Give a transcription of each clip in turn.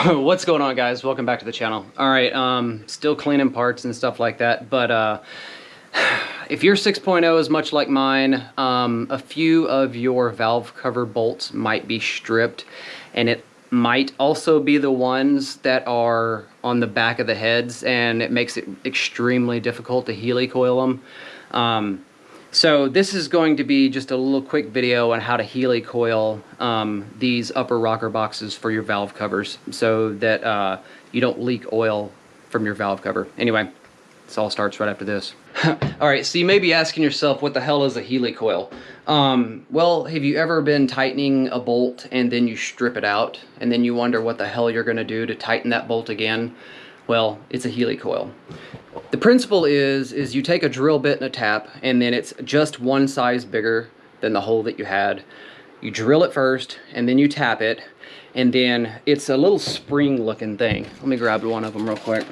What's going on, guys? Welcome back to the channel. All right, still cleaning parts and stuff like that, but if your 6.0 is much like mine, a few of your valve cover bolts might be stripped, and it might also be the ones that are on the back of the heads, and it makes it extremely difficult to heli-coil them. So this is going to be just a little quick video on how to heli-coil these upper rocker boxes for your valve covers so that you don't leak oil from your valve cover. Anyway, this all starts right after this. Alright, so you may be asking yourself, what the hell is a heli-coil? Well, have you ever been tightening a bolt and then you strip it out and then you wonder what the hell you're going to do to tighten that bolt again? Well, it's a heli-coil. The principle is you take a drill bit and a tap, and then it's just one size bigger than the hole that you had. You drill it first, and then you tap it, and then it's a little spring looking thing. Let me grab one of them real quick.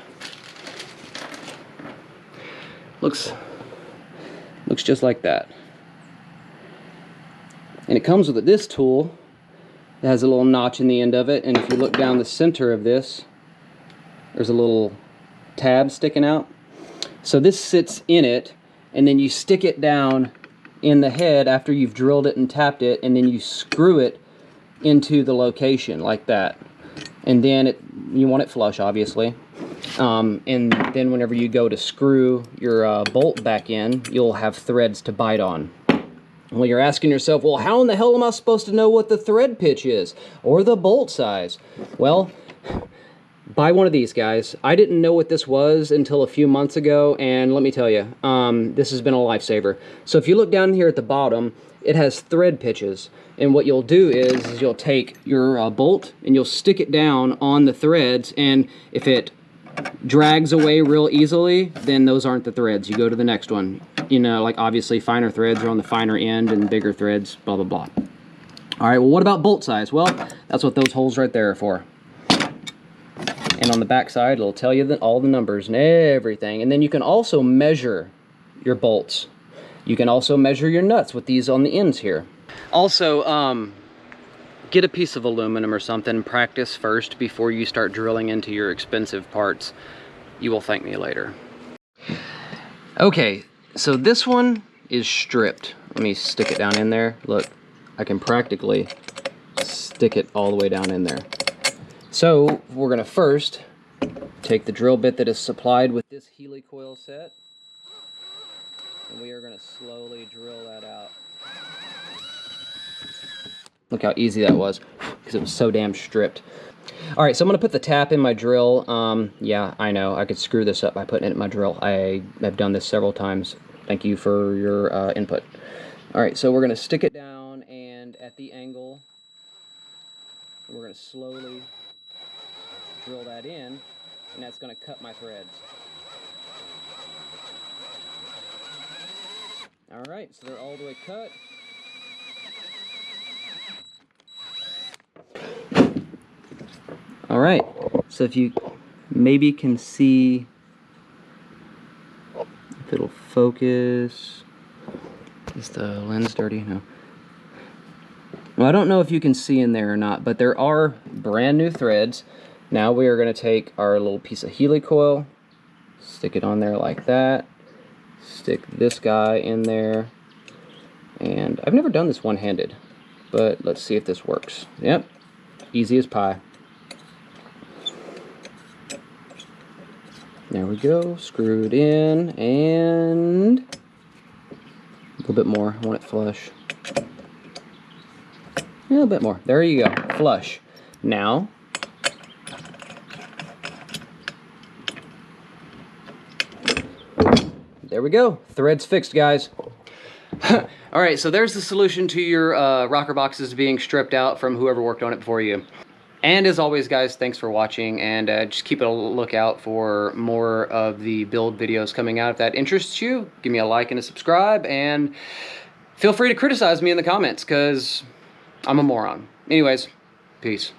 Looks just like that. And it comes with this tool that has a little notch in the end of it, and if you look down the center of this, there's a little tab sticking out. So this sits in it, and then you stick it down in the head after you've drilled it and tapped it, and then you screw it into the location like that. And then you want it flush, obviously. And then whenever you go to screw your bolt back in, you'll have threads to bite on. Well, you're asking yourself, well, how in the hell am I supposed to know what the thread pitch is or the bolt size? Well, buy one of these, guys. I didn't know what this was until a few months ago, and let me tell you, this has been a lifesaver. So if you look down here at the bottom, it has thread pitches, and what you'll do is you'll take your bolt and you'll stick it down on the threads, and if it drags away real easily, then those aren't the threads. You go to the next one. You know, like obviously finer threads are on the finer end and bigger threads, blah, blah, blah. All right, well, what about bolt size? Well, that's what those holes right there are for. And on the back side, it'll tell you all the numbers and everything. And then you can also measure your bolts. You can also measure your nuts with these on the ends here. Also, get a piece of aluminum or something. Practice first before you start drilling into your expensive parts. You will thank me later. Okay, so this one is stripped. Let me stick it down in there. Look, I can practically stick it all the way down in there. So we're going to first take the drill bit that is supplied with this heli-coil set, and we are going to slowly drill that out. Look how easy that was, because it was so damn stripped. Alright, so I'm going to put the tap in my drill. Yeah, I know, I could screw this up by putting it in my drill. I have done this several times. Thank you for your input. Alright, so we're going to stick it down, and at the angle, we're going to slowly drill that in, and that's going to cut my threads. Alright, so they're all the way cut. Alright, so if you maybe can see, if it'll focus. Is the lens dirty? No. Well, I don't know if you can see in there or not, but there are brand new threads. Now we are going to take our little piece of heli-coil, stick it on there like that, stick this guy in there, and I've never done this one-handed, but let's see if this works. Yep, easy as pie. There we go, screw it in, and a little bit more. I want it flush. A little bit more. There you go, flush. Now, there we go. Threads fixed, guys. Alright, so there's the solution to your rocker boxes being stripped out from whoever worked on it before you. And as always, guys, thanks for watching, and just keep a lookout for more of the build videos coming out. If that interests you, give me a like and a subscribe, and feel free to criticize me in the comments, because I'm a moron. Anyways, peace.